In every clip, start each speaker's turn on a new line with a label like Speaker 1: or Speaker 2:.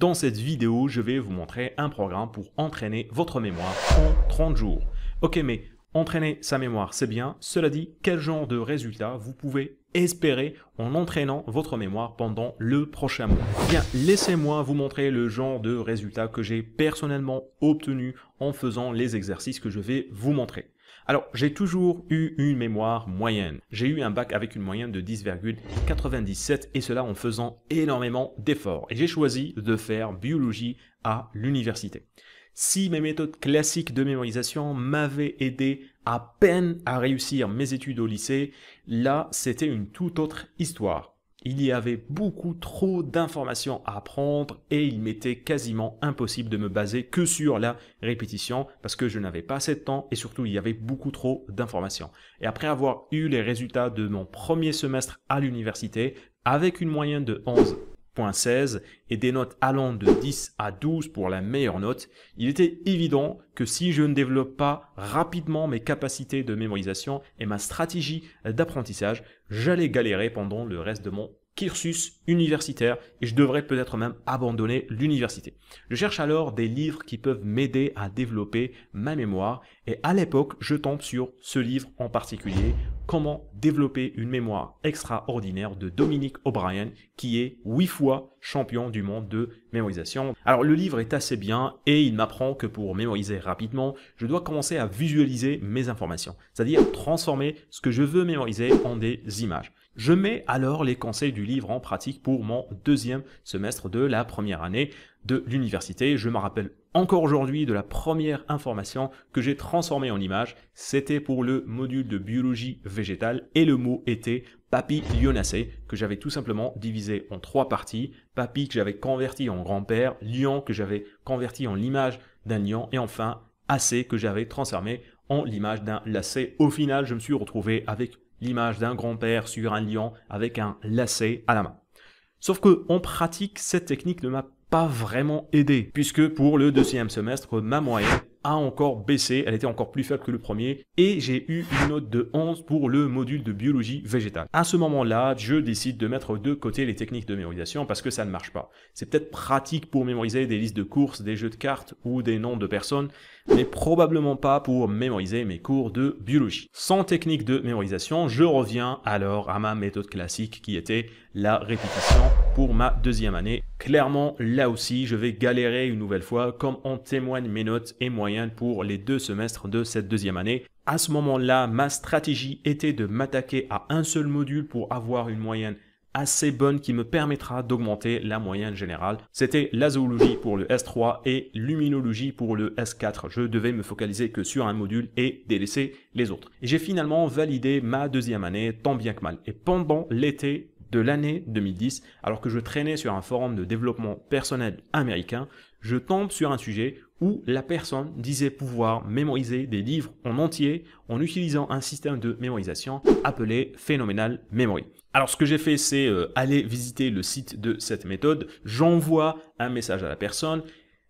Speaker 1: Dans cette vidéo, je vais vous montrer un programme pour entraîner votre mémoire en 30 jours. Ok, mais entraîner sa mémoire, c'est bien. Cela dit, quel genre de résultat vous pouvez espérer en entraînant votre mémoire pendant le prochain mois? Bien, laissez-moi vous montrer le genre de résultats que j'ai personnellement obtenu en faisant les exercices que je vais vous montrer. Alors, j'ai toujours eu une mémoire moyenne. J'ai eu un bac avec une moyenne de 10,97 et cela en faisant énormément d'efforts. Et j'ai choisi de faire biologie à l'université. Si mes méthodes classiques de mémorisation m'avaient aidé à peine à réussir mes études au lycée, là, c'était une toute autre histoire. Il y avait beaucoup trop d'informations à apprendre et il m'était quasiment impossible de me baser que sur la répétition parce que je n'avais pas assez de temps et surtout il y avait beaucoup trop d'informations. Et après avoir eu les résultats de mon premier semestre à l'université avec une moyenne de 11,16 et des notes allant de 10 à 12 pour la meilleure note, il était évident que si je ne développe pas rapidement mes capacités de mémorisation et ma stratégie d'apprentissage, j'allais galérer pendant le reste de mon cursus universitaire et je devrais peut-être même abandonner l'université. Je cherche alors des livres qui peuvent m'aider à développer ma mémoire et à l'époque, je tombe sur ce livre en particulier, Comment développer une mémoire extraordinaire de Dominic O'Brien, qui est 8 fois champion du monde de mémorisation. Alors le livre est assez bien et il m'apprend que pour mémoriser rapidement, je dois commencer à visualiser mes informations, c'est-à-dire transformer ce que je veux mémoriser en des images. Je mets alors les conseils du livre en pratique pour mon deuxième semestre de la première année de l'université. Je me rappelle encore aujourd'hui de la première information que j'ai transformée en image. C'était pour le module de biologie végétale et le mot était papilionacée que j'avais tout simplement divisé en 3 parties. Papy que j'avais converti en grand-père, lion que j'avais converti en l'image d'un lion et enfin acé que j'avais transformé en l'image d'un lacet. Au final, je me suis retrouvé avec l'image d'un grand-père sur un lion avec un lacet à la main. Sauf que en pratique, cette technique ne m'a pas vraiment aidé, puisque pour le deuxième semestre, ma moyenne a encore baissé, elle était encore plus faible que le premier, et j'ai eu une note de 11 pour le module de biologie végétale. À ce moment-là, je décide de mettre de côté les techniques de mémorisation parce que ça ne marche pas. C'est peut-être pratique pour mémoriser des listes de courses, des jeux de cartes ou des noms de personnes, mais probablement pas pour mémoriser mes cours de biologie. Sans technique de mémorisation, je reviens alors à ma méthode classique qui était la répétition pour ma deuxième année. Clairement, là aussi, je vais galérer une nouvelle fois, comme en témoignent mes notes et moyennes pour les 2 semestres de cette deuxième année. À ce moment-là, ma stratégie était de m'attaquer à un seul module pour avoir une moyenne assez bonne qui me permettra d'augmenter la moyenne générale. C'était la zoologie pour le S3 et l'immunologie pour le S4. Je devais me focaliser que sur un module et délaisser les autres. Et j'ai finalement validé ma deuxième année tant bien que mal. Et pendant l'été de l'année 2010, alors que je traînais sur un forum de développement personnel américain, je tombe sur un sujet où la personne disait pouvoir mémoriser des livres en entier en utilisant un système de mémorisation appelé Phenomenal Memory. Alors ce que j'ai fait, c'est aller visiter le site de cette méthode, j'envoie un message à la personne,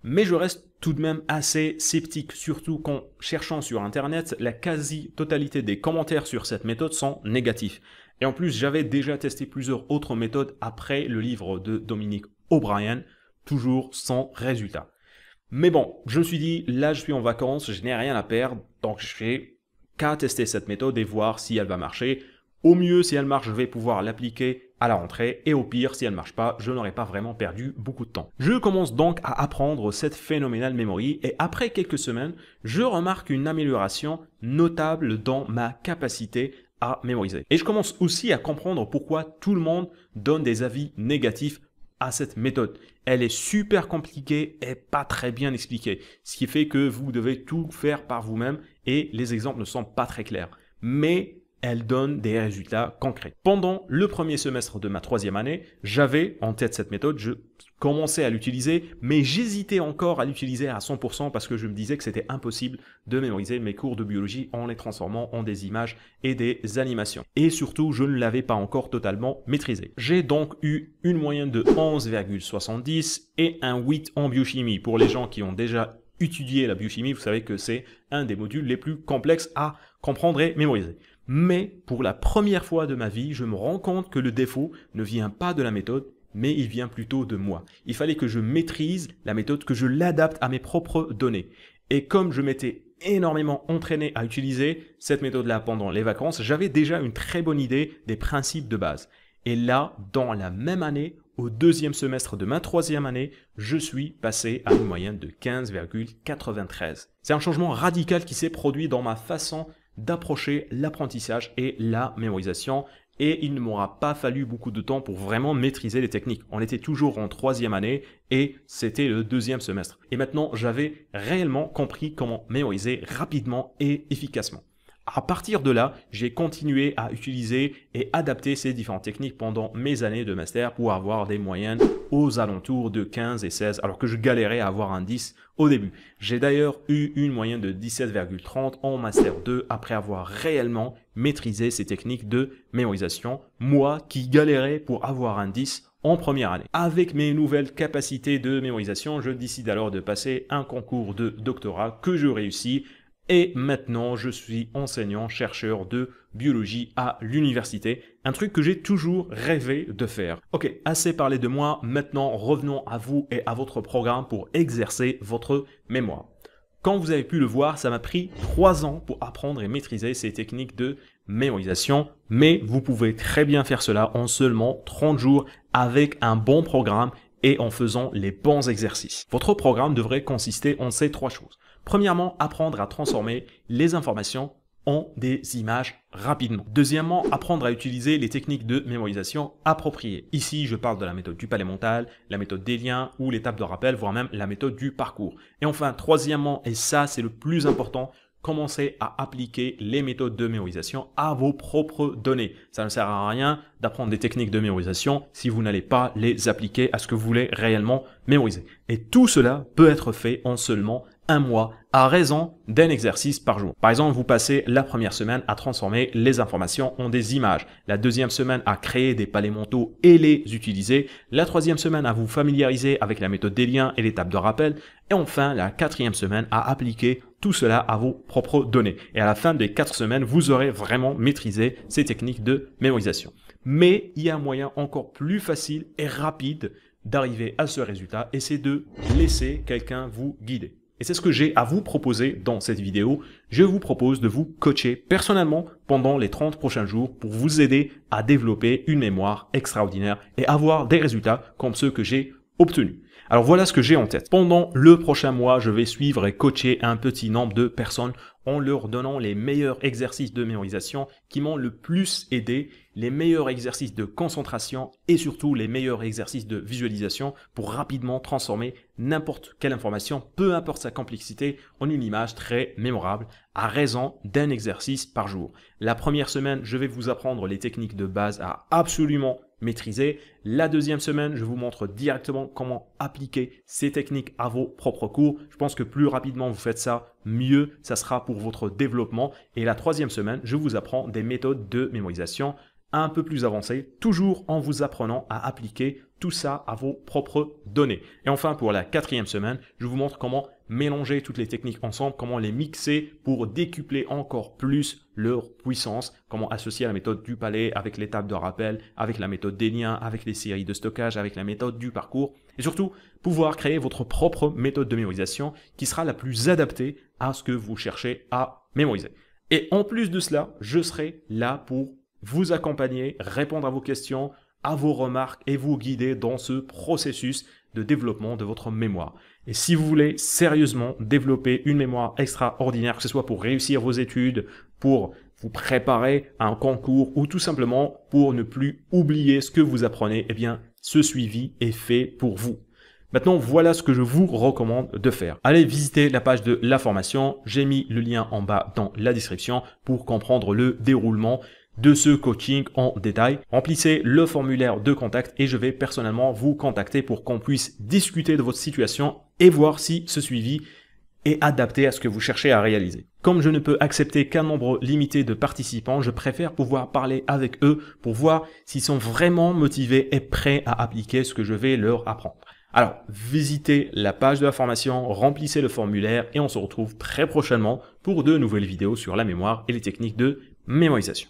Speaker 1: mais je reste tout de même assez sceptique, surtout qu'en cherchant sur Internet, la quasi-totalité des commentaires sur cette méthode sont négatifs. Et en plus, j'avais déjà testé plusieurs autres méthodes après le livre de Dominic O'Brien, toujours sans résultat. Mais bon, je me suis dit, là je suis en vacances, je n'ai rien à perdre, donc je n'ai qu'à tester cette méthode et voir si elle va marcher. Au mieux, si elle marche, je vais pouvoir l'appliquer à la rentrée et au pire, si elle ne marche pas, je n'aurai pas vraiment perdu beaucoup de temps. Je commence donc à apprendre cette Phenomenal Memory et après quelques semaines, je remarque une amélioration notable dans ma capacité à mémoriser. Et je commence aussi à comprendre pourquoi tout le monde donne des avis négatifs à cette méthode. Elle est super compliquée et pas très bien expliquée, ce qui fait que vous devez tout faire par vous-même et les exemples ne sont pas très clairs. Mais elle donne des résultats concrets. Pendant le premier semestre de ma troisième année, j'avais en tête cette méthode, je commençais à l'utiliser, mais j'hésitais encore à l'utiliser à 100% parce que je me disais que c'était impossible de mémoriser mes cours de biologie en les transformant en des images et des animations. Et surtout, je ne l'avais pas encore totalement maîtrisé. J'ai donc eu une moyenne de 11,70 et un 8 en biochimie. Pour les gens qui ont déjà étudié la biochimie, vous savez que c'est un des modules les plus complexes à comprendre et mémoriser. Mais pour la première fois de ma vie, je me rends compte que le défaut ne vient pas de la méthode, mais il vient plutôt de moi. Il fallait que je maîtrise la méthode, que je l'adapte à mes propres données. Et comme je m'étais énormément entraîné à utiliser cette méthode-là pendant les vacances, j'avais déjà une très bonne idée des principes de base. Et là, dans la même année, au deuxième semestre de ma troisième année, je suis passé à une moyenne de 15,93. C'est un changement radical qui s'est produit dans ma façon d'approcher l'apprentissage et la mémorisation. Et il ne m'aura pas fallu beaucoup de temps pour vraiment maîtriser les techniques. On était toujours en troisième année et c'était le deuxième semestre. Et maintenant, j'avais réellement compris comment mémoriser rapidement et efficacement. À partir de là, j'ai continué à utiliser et adapter ces différentes techniques pendant mes années de master pour avoir des moyennes aux alentours de 15 et 16, alors que je galérais à avoir un 10 au début. J'ai d'ailleurs eu une moyenne de 17,30 en master 2 après avoir réellement maîtrisé ces techniques de mémorisation, moi qui galérais pour avoir un 10 en première année. Avec mes nouvelles capacités de mémorisation, je décide alors de passer un concours de doctorat que je réussis. Et maintenant, je suis enseignant-chercheur de biologie à l'université, un truc que j'ai toujours rêvé de faire. Ok, assez parlé de moi, maintenant revenons à vous et à votre programme pour exercer votre mémoire. Comme vous avez pu le voir, ça m'a pris 3 ans pour apprendre et maîtriser ces techniques de mémorisation, mais vous pouvez très bien faire cela en seulement 30 jours avec un bon programme et en faisant les bons exercices. Votre programme devrait consister en ces 3 choses. Premièrement, apprendre à transformer les informations en des images rapidement. Deuxièmement, apprendre à utiliser les techniques de mémorisation appropriées. Ici, je parle de la méthode du palais mental, la méthode des liens ou l'étape de rappel, voire même la méthode du parcours. Et enfin, troisièmement, et ça c'est le plus important, commencez à appliquer les méthodes de mémorisation à vos propres données. Ça ne sert à rien d'apprendre des techniques de mémorisation si vous n'allez pas les appliquer à ce que vous voulez réellement mémoriser. Et tout cela peut être fait en seulement un mois à raison d'un exercice par jour. Par exemple, vous passez la première semaine à transformer les informations en des images, la deuxième semaine à créer des palais mentaux et les utiliser, la troisième semaine à vous familiariser avec la méthode des liens et l'étape de rappel, et enfin la quatrième semaine à appliquer tout cela à vos propres données. Et à la fin des 4 semaines, vous aurez vraiment maîtrisé ces techniques de mémorisation. Mais il y a un moyen encore plus facile et rapide d'arriver à ce résultat, et c'est de laisser quelqu'un vous guider. Et c'est ce que j'ai à vous proposer dans cette vidéo. Je vous propose de vous coacher personnellement pendant les 30 prochains jours pour vous aider à développer une mémoire extraordinaire et avoir des résultats comme ceux que j'ai obtenus. Alors voilà ce que j'ai en tête. Pendant le prochain mois, je vais suivre et coacher un petit nombre de personnes en leur donnant les meilleurs exercices de mémorisation qui m'ont le plus aidé, les meilleurs exercices de concentration et surtout les meilleurs exercices de visualisation pour rapidement transformer n'importe quelle information, peu importe sa complexité, en une image très mémorable à raison d'un exercice par jour. La première semaine, je vais vous apprendre les techniques de base à absolument maîtriser. La deuxième semaine, je vous montre directement comment appliquer ces techniques à vos propres cours. Je pense que plus rapidement vous faites ça, mieux ça sera pour votre développement. Et la troisième semaine, je vous apprends des méthodes de mémorisation un peu plus avancées, toujours en vous apprenant à appliquer tout ça à vos propres données. Et enfin, pour la quatrième semaine, je vous montre comment mélanger toutes les techniques ensemble, comment les mixer pour décupler encore plus leur puissance, comment associer la méthode du palais avec l'étape de rappel, avec la méthode des liens, avec les séries de stockage, avec la méthode du parcours, et surtout pouvoir créer votre propre méthode de mémorisation qui sera la plus adaptée à ce que vous cherchez à mémoriser. Et en plus de cela, je serai là pour vous accompagner, répondre à vos questions, à vos remarques et vous guider dans ce processus de développement de votre mémoire. Et si vous voulez sérieusement développer une mémoire extraordinaire, que ce soit pour réussir vos études, pour vous préparer à un concours ou tout simplement pour ne plus oublier ce que vous apprenez, eh bien, ce suivi est fait pour vous. Maintenant, voilà ce que je vous recommande de faire. Allez visiter la page de la formation. J'ai mis le lien en bas dans la description pour comprendre le déroulement de ce coaching en détail. Remplissez le formulaire de contact et je vais personnellement vous contacter pour qu'on puisse discuter de votre situation et voir si ce suivi est adapté à ce que vous cherchez à réaliser. Comme je ne peux accepter qu'un nombre limité de participants, je préfère pouvoir parler avec eux pour voir s'ils sont vraiment motivés et prêts à appliquer ce que je vais leur apprendre. Alors, visitez la page de la formation, remplissez le formulaire et on se retrouve très prochainement pour de nouvelles vidéos sur la mémoire et les techniques de mémorisation.